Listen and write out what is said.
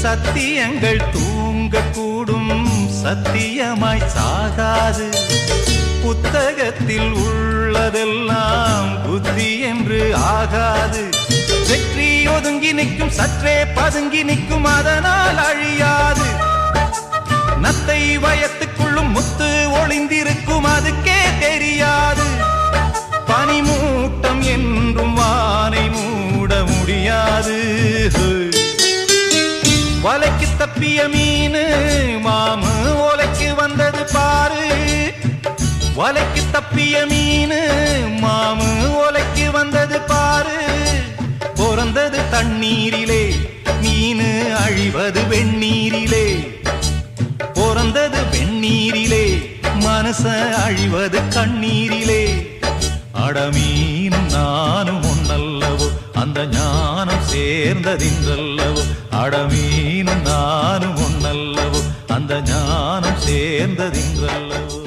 சத்தியங்கள் தூங்கக்கூடும், சத்தியமாய் சாகாது. புத்தகத்தில் உள்ளதெல்லாம் புத்தி என்று ஆகாது. வெற்றி ஒதுங்கி நிற்கும், சற்றே பதுங்கி நிற்கும், அதனால் அழியாது. நத்தை வயத்துக்குள்ளும் முத்து ஒளிந்திருக்கும், அதுக்கே தெரியாது. பனிமூட்டம் என்றும் வானை மூட முடியாது. வலைக்கு தப்பிய மீனு மாமு ஓலைக்கு வந்தது பாரு. வலைக்கு தப்பிய மீனு மாமு ஓலைக்கு வந்தது பாரு. பிறந்தது தண்ணீரிலே, மீனு அழிவது வெந்நீரிலே. பிறந்தது வெந்நீரிலே, மனச அழிவது கண்ணீரிலே. அடமீனும் நானும் ஒன்னல்லவோ, அந்த ஞானம் சேர்ந்ததின்றல்லவோ. அடமீனும் நானும் ஒன்னல்லவோ, அந்த ஞானம் சேர்ந்ததின்றல்லவோ.